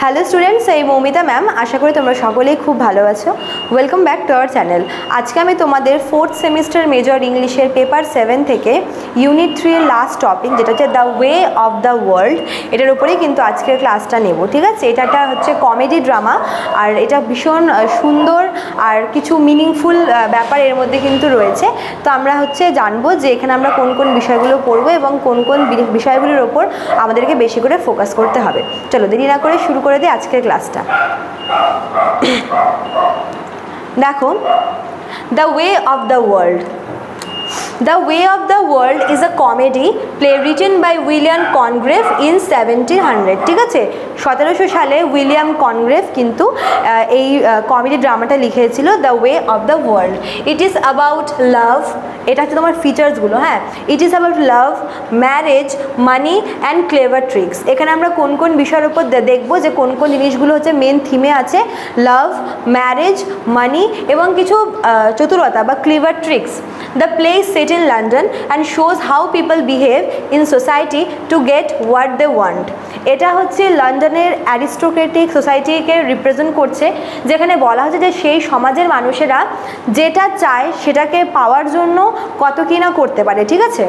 Hello students, এই Moumita ma'am. আশা করি তোমরা সকলেই খুব ভালো আছো। Welcome back to our channel. আজকে আমি তোমাদের 4th সেমিস্টার মেজর ইংলিশের পেপার 7 থেকে ইউনিট 3 এর লাস্ট টপিক, যেটা হচ্ছে the way of the world, এটার উপরেই কিন্তু আজকের ক্লাসটা নেব। ঠিক আছে, এটা হচ্ছে কমেডি ড্রামা, আর এটা ভীষণ সুন্দর আর কিছু মিনিংফুল ব্যাপার এর মধ্যে কিন্তু রয়েছে। তো আমরা জানবো যে এখানে আমরা কোন কোন বিষয়গুলো পড়বো এবং কোন কোন বিষয়গুলোর ওপর আমাদেরকে বেশি করে ফোকাস করতে হবে। চলো দেরি না করে শুরু করে দিই আজকের ক্লাসটা। দেখো, the way of the world. The Way of the World is a comedy play written by William Congreve in 1700। ঠিক আছে, 1700 সালে উইলিয়াম কনগ্রেভ কিন্তু এই কমেডি ড্রামাটা লিখেছিল, the way of the world. It is about লাভ, এটা হচ্ছে তোমার ফিচার্সগুলো। হ্যাঁ, it is about love, marriage, money and clever tricks. এখানে আমরা কোন কোন বিষয়ের উপর দেখবো যে কোন কোন জিনিসগুলো হচ্ছে মেন থিমে আছে, লাভ, ম্যারেজ, মানি এবং কিছু চতুরতা বা clever tricks. The play set in London and shows how people behave in society to get what they want। এটা হচ্ছে লন্ডনের অ্যারিস্টোক্রেটিক সোসাইটিকে রিপ্রেজেন্ট করছে, যেখানে বলা হচ্ছে যে সেই সমাজের মানুষেরা যেটা চায় সেটাকে পাওয়ার জন্য কত কি না করতে পারে। ঠিক আছে,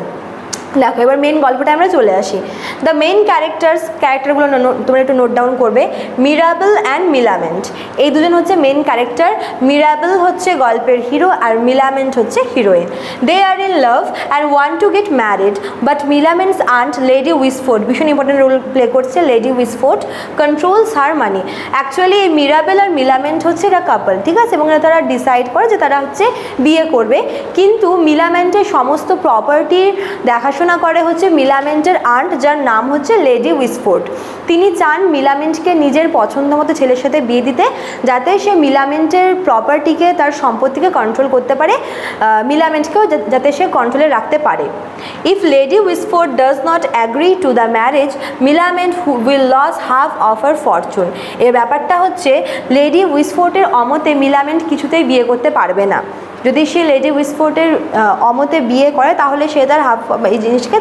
দেখো এবার মেন গল্পটা আমরা চলে আসি। দ্য মেইন ক্যারেক্টারগুলো তোমরা একটু নোট ডাউন করবে। মিরাবেল অ্যান্ড মিলামেন্ট, এই দুজন হচ্ছে মেন ক্যারেক্টার। মিরাবেল হচ্ছে গল্পের হিরো আর মিলামেন্ট হচ্ছে heroine. They are in love and want to get married, but Millamant's aunt Lady Wishfort, ভীষণ ইম্পর্টেন্ট রোল প্লে করছে Lady Wishfort, controls her money. Actually এই মিরাবেল আর মিলামেন্ট হচ্ছে এরা কাপল। ঠিক আছে, এবং তারা ডিসাইড করে যে তারা হচ্ছে বিয়ে করবে, কিন্তু মিলামেন্টের সমস্ত প্রপার্টির দেখাশোনা করে হচ্ছে মিলামেন্টের আন্ট, যার নাম হচ্ছে লেডি উইসফোর্ড। তিনি চান মিলামেন্টকে নিজের পছন্দ মতো ছেলের সাথে বিয়ে দিতে, যাতে সে মিলামেন্টের প্রপার্টিকে, তার সম্পত্তিকে কন্ট্রোল করতে পারে, মিলামেন্টকেও যাতে সে কন্ট্রোলে রাখতে পারে। If Lady Wishfort does not agree to the marriage, Millamant will lose half of her fortune. এর ব্যাপারটা হচ্ছে লেডি উইসফোর্ডের অমতে মিলামেন্ট কিছুতেই বিয়ে করতে পারবে না। যদি সে লেডি উইসফোর্ডের অমতে বিয়ে করে তাহলে সে তার এই জিনিসকে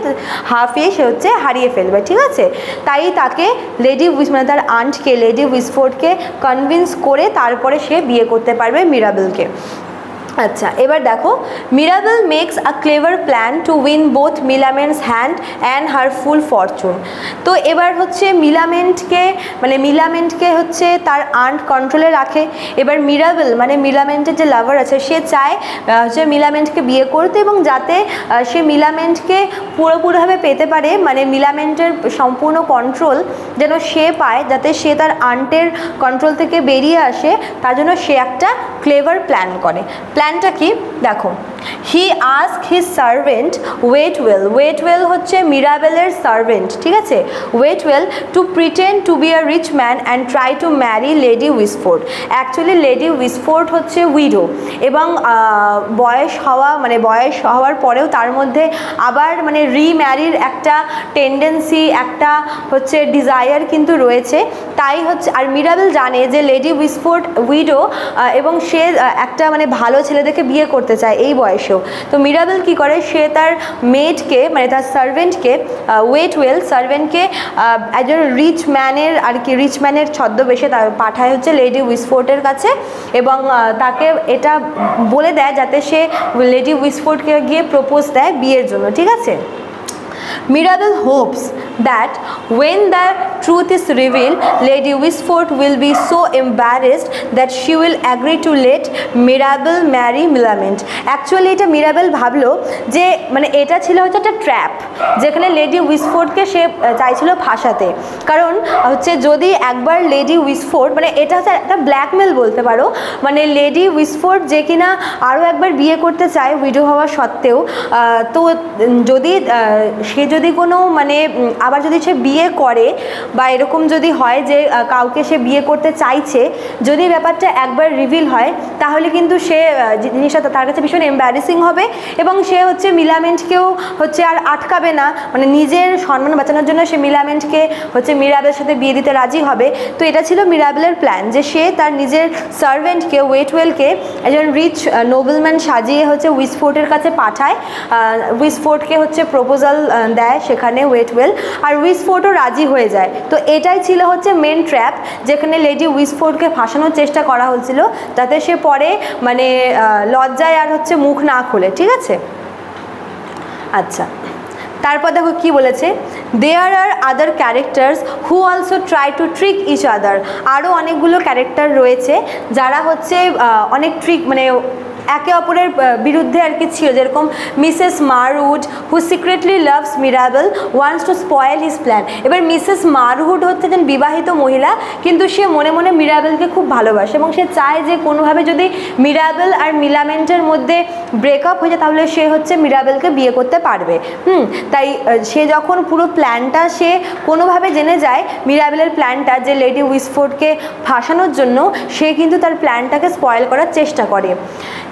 হাফে সে হচ্ছে হারিয়ে ফেলবে। ঠিক আছে, তাই তাকে তার আন্টকে লেডি উইসফোর্ডকে কনভিন্স করে তারপরে সে বিয়ে করতে পারবে মিরাবেলকে। আচ্ছা, এবার দেখো, Mirabell makes a clever plan to win both Millamant's hand and her full fortune. তো এবার হচ্ছে মিলামেন্টকে হচ্ছে তার আন্ট কন্ট্রোলে রাখে। এবার মিরাবেল মিলামেন্টের যে লাভার আছে, সে চায় যে মিলামেন্টকে বিয়ে করতে, এবং যাতে সে মিলামেন্টকে পুরোপুরিভাবে পেতে পারে, মিলামেন্টের সম্পূর্ণ কন্ট্রোল যেন সে পায়, যাতে সে তার আন্টের কন্ট্রোল থেকে বেরিয়ে আসে, তার জন্য সে একটা ক্লেভার প্ল্যান করে। প্ল্যানটা কি দেখো, he asks his servant Waitwell হচ্ছে মিরাবেলের সার্ভেন্ট। ঠিক আছে, Waitwell to pretend to be a rich man and try to marry Lady Wishfort. Actually Lady Wishfort হচ্ছে উইডো, এবং বয়স হওয়ার পরেও তার মধ্যে আবার রিম্যারির একটা টেন্ডেন্সি, একটা হচ্ছে ডিজায়ার কিন্তু রয়েছে। তাই হচ্ছে, আর মিরাবেল জানে যে লেডি উইসফোর্ড উইডো, এবং সে একটা ভালো ছেলে দেখে বিয়ে করতে চায় এই বয়সেও। তো মিরাবেল কি করে, সে তার মেডকে তার সার্ভেন্টকে, ওয়েটওয়েল সার্ভেন্টকে একজন রিচ ম্যানের ছদ্মবেশে পাঠায় হচ্ছে লেডি উইসফোর্ডের কাছে, এবং তাকে এটা বলে দেয় যাতে সে লেডি উইসফোর্ডকে গিয়ে প্রপোজ দেয় বিয়ের জন্য। ঠিক আছে, Mirabel hopes that when the truth is revealed, Lady Wishfort will be so embarrassed that she will agree to let Mirabel marry Milament। Actually এটা মিরাবেল ভাবলো যে এটা ছিল হচ্ছে একটা ট্র্যাপ, যেখানে লেডি উইসফোর্ডকে সে চাইছিল ফাঁসাতে। কারণ হচ্ছে যদি একবার লেডি উইসফোর্ড এটা হচ্ছে একটা ব্ল্যাকমেল বলতে পারো, লেডি উইসফোর্ড যে কিনা আরও একবার বিয়ে করতে চায় উইডো হওয়া সত্ত্বেও, তো যদি সে যদি কোনো আবার যদি সে বিয়ে করে বা এরকম যদি হয় যে কাউকে সে বিয়ে করতে চাইছে, যদি ব্যাপারটা একবার রিভিল হয়, তাহলে কিন্তু সে জিনিসটা তার কাছে ভীষণ এম্বারেসিং হবে, এবং সে হচ্ছে মিলামেন্টকেও হচ্ছে আর আটকাবে না, মানে নিজের সম্মান বাঁচানোর জন্য সে মিলামেন্টকে হচ্ছে মিরাবেলের সাথে বিয়ে দিতে রাজি হবে। তো এটা ছিল মিরাবেলের প্ল্যান, যে সে তার নিজের সার্ভেন্টকে ওয়েটওয়েলকে একজন রিচ নোবেলম্যান সাজিয়ে হচ্ছে উইসফোর্টের কাছে পাঠায়। উইসফোর্টকে হচ্ছে প্রপোজাল দেয় সেখানে ওয়েটওয়েল, আর উইসফোর্টও রাজি হয়ে যায়। তো এটাই ছিল হচ্ছে মেন ট্র্যাপ, যেখানে লেডি উইসফোর্টকে ফাঁসানোর চেষ্টা করা হয়েছিল যাতে সে পরে মানে লজ্জায় আর হচ্ছে মুখ না খোলে, ঠিক আছে। আচ্ছা, তারপর দেখো কি বলেছে, there are other characters who also try to trick each other. আরও অনেকগুলো ক্যারেক্টার রয়েছে যারা হচ্ছে অনেক ট্রিক মানে একে অপরের বিরুদ্ধে আর কি ছিল, যেরকম Mrs Marwood who secretly loves Mirabell wants to spoil his plan. এবার মিসেস মারউড হচ্ছে একজন বিবাহিত মহিলা, কিন্তু সে মনে মনে মিরাবেলকে খুব ভালোবাসে এবং সে চায় যে কোনোভাবে যদি মিরাবেল আর মিলামেন্টের মধ্যে ব্রেকআপ হয়ে যায় তাহলে সে হচ্ছে মিরাবেলকে বিয়ে করতে পারবে। তাই সে যখন পুরো প্ল্যানটা সে কোনোভাবে জেনে যায় মিরাবেলের প্ল্যানটা যে লেডি উইসফোর্ডকে ফাঁসানোর জন্য, সে কিন্তু তার প্ল্যানটাকে স্পয়েল করার চেষ্টা করে।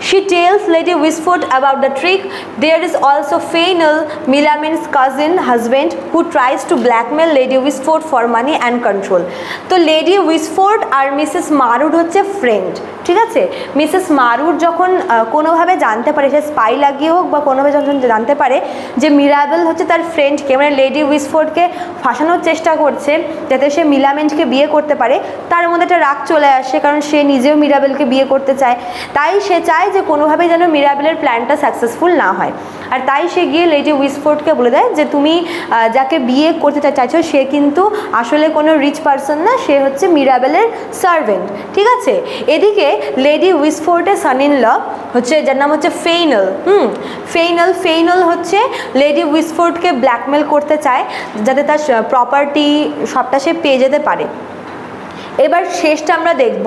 She tells Lady Whisford about the trick. There is also Fainall, Millamant's cousin husband, who tries to blackmail Lady Whisford for money and control. তো লেডি উইসফোর্ড আর মিসেস মারউড হচ্ছে ফ্রেন্ড, ঠিক আছে। মিসেস মারউড যখন কোনোভাবে জানতে পারে, সে spy লাগিয়ে হোক বা কোনোভাবে যখন জানতে পারে যে মিরাবেল হচ্ছে তার ফ্রেন্ডকে মানে লেডি উইসফোর্ডকে ফাঁসানোর চেষ্টা করছে যাতে সে মিলামেন্টকে বিয়ে করতে পারে, তার মধ্যে একটা রাগ চলে আসে, কারণ সে নিজেও মিরাবেলকে বিয়ে করতে চায়। তাই সে চায় যে কোনোভাবে যেন মিরাবেলের প্ল্যানটা সাকসেসফুল না হয়, আর তাই সে গিয়ে লেডি উইসফোর্ডকে বলে দেয় যে তুমি যাকে বিয়ে করতে চাইছো সে কিন্তু আসলে কোনো রিচ পারসন না, সে হচ্ছে মিরাবেলের সার্ভেন্ট, ঠিক আছে। এদিকে লেডি উইসফোর্ডের সন ইন ল হচ্ছে, যার নাম হচ্ছে ফেইনাল। ফেইনাল হচ্ছে লেডি উইসফোর্ডকে ব্ল্যাকমেল করতে চায় যাতে তার প্রপার্টি সবটা সে পেয়ে যেতে পারে। এবার শেষটা আমরা দেখব,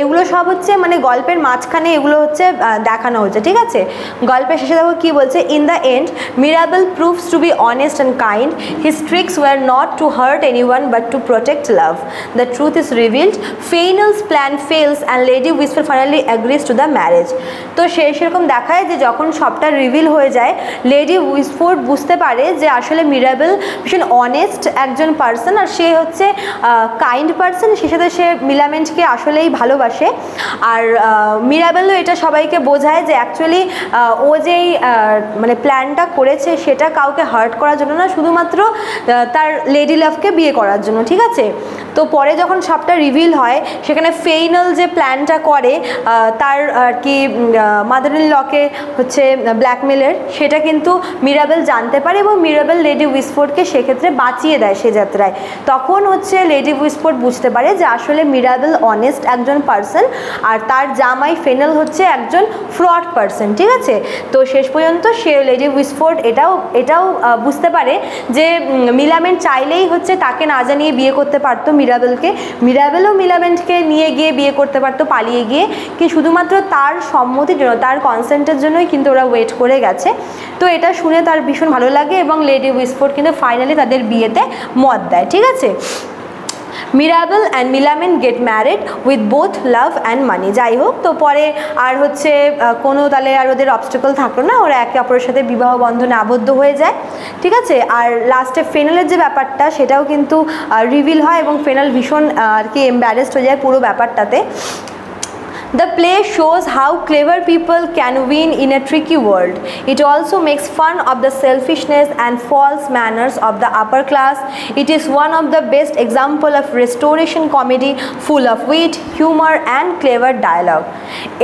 এগুলো সব হচ্ছে মানে গল্পের মাঝখানে এগুলো হচ্ছে দেখানো হচ্ছে, ঠিক আছে। গল্পের শেষে দেখো কি বলছে, in the end Mirabell proves to be honest and kind, his tricks were not to hurt anyone but to protect love, the truth is revealed, Fainall's plan fails and Lady Wishfort finally agrees to the marriage. তো সেরকম দেখায় যে যখন সবটা reveal হয়ে যায় lady Wishfort বুঝতে পারে যে আসলে মিরাবেল ভীষণ অনেস্ট একজন পার্সন, আর সে হচ্ছে কাইন্ড পার্সন, সে সাথে সে মিলামেন্টকে আসলেই ভালোবাসে। আর মিরাবেলও এটা সবাইকে বোঝায় যে অ্যাকচুয়ালি ও যেই মানে প্ল্যানটা করেছে সেটা কাউকে হার্ট করার জন্য না, শুধুমাত্র তার লেডি লাভকে বিয়ে করার জন্য, ঠিক আছে। তো পরে যখন সবটা রিভিল হয় সেখানে ফেইনাল যে প্ল্যানটা করে তার আর কি মাদার ইন লকে হচ্ছে ব্ল্যাকমেলের, সেটা কিন্তু মিরাবেল জানতে পারে এবং মিরাবেল লেডি উইসফোর্ডকে সেক্ষেত্রে বাঁচিয়ে দেয় সে যাত্রায়। তখন হচ্ছে লেডি উইসফোর্ড বুঝতে পারে যে আসলে মিরাবেল অনেস্ট একজন পার্সন আর তার জামাই ফেইনাল হচ্ছে একজন ফ্রড পার্সন, ঠিক আছে। তো শেষ পর্যন্ত সে লেডি উইসফোর্ড এটাও বুঝতে পারে যে মিলামেন্ট চাইলেই হচ্ছে তাকে না জানিয়ে বিয়ে করতে পারতো মিরাবেলকে, মিরাবেলও মিলামেন্টকে নিয়ে গিয়ে বিয়ে করতে পারতো পালিয়ে গিয়ে, কি শুধুমাত্র তার সম্মতির জন্য, তার কনসেন্টের জন্যই কিন্তু ওরা ওয়েট করে গেছে। তো এটা শুনে তার ভীষণ ভালো লাগে এবং লেডি উইসফোর্ড কিন্তু ফাইনালি তাদের বিয়েতে মত দেয়, ঠিক আছে। Mirabell and Millamant get married with both love and money. যাই হোক, তো পরে আর হচ্ছে কোনো তাহলে আর ওদের অবস্টেকল থাকলো না, ওরা একে অপরের সাথে বিবাহ বন্ধনে আবদ্ধ হয়ে যায়, ঠিক আছে। আর লাস্টে ফেনালের যে ব্যাপারটা সেটাও কিন্তু রিভিল হয় এবং ফেনাল ভীষণ আর কি এম্বারেসড হয়ে যায় পুরো ব্যাপারটাতে। The play shows how clever people can win in a tricky world. It also makes fun of the selfishness and false manners of the upper class. It is one of the best example of restoration comedy full of wit, humor and clever dialogue.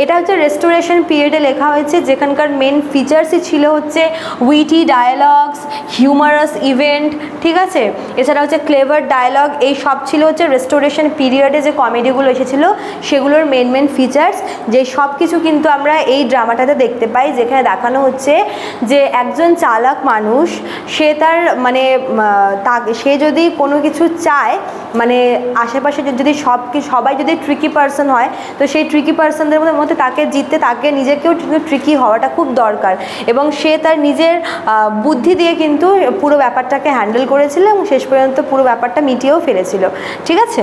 এটা হচ্ছে restoration পিরিয়ডে লেখা হয়েছে, যেখানকার main ফিচার্সই ছিল হচ্ছে witty dialogues, humorous event, ঠিক আছে। এছাড়া হচ্ছে ক্লেভার ডায়ালগ, এই সব ছিল হচ্ছে রেস্টোরেশন পিরিয়ডে যে কমেডিগুলো এসেছিল সেগুলোর মেন ফিচার্স, যে সব কিছু কিন্তু আমরা এই ড্রামাটাতে দেখতে পাই, যেখানে দেখানো হচ্ছে যে একজন চালাক মানুষ সে তার মানে সে যদি কোনো কিছু চায়, মানে আশেপাশে যদি সবাই যদি ট্রিকি পার্সন হয় তো সেই ট্রিকি পার্সনদের মধ্যে তাকে জিততে তাকে নিজেকেও ট্রিকি হওয়াটা খুব দরকার, এবং সে তার নিজের বুদ্ধি দিয়ে কিন্তু পুরো ব্যাপারটাকে হ্যান্ডেল করেছিল এবং শেষ পর্যন্ত পুরো ব্যাপারটা মিটিয়েও ফেলেছিল, ঠিক আছে।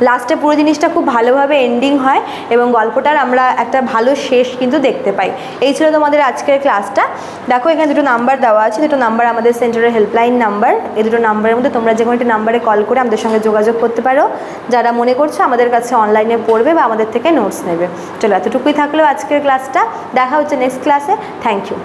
লাস্টে পুরো জিনিসটা খুব ভালোভাবে এন্ডিং হয় এবং গল্পটার আমরা একটা ভালো শেষ কিন্তু দেখতে পাই। এই ছিল তোমাদের আজকের ক্লাসটা। দেখো এখানে দুটো নাম্বার দেওয়া আছে, দুটো নাম্বার আমাদের সেন্টারের হেল্পলাইন নাম্বার। এই দুটো নাম্বারের মধ্যে তোমরা যে কোনো একটা নাম্বারে কল করে আমাদের সঙ্গে যোগাযোগ করতে পারো যারা মনে করছো আমাদের কাছে অনলাইনে পড়বে বা আমাদের থেকে নোটস নেবে। চলো এতটুকুই থাকলো আজকের ক্লাসটা, দেখা হচ্ছে নেক্সট ক্লাসে। Thank you.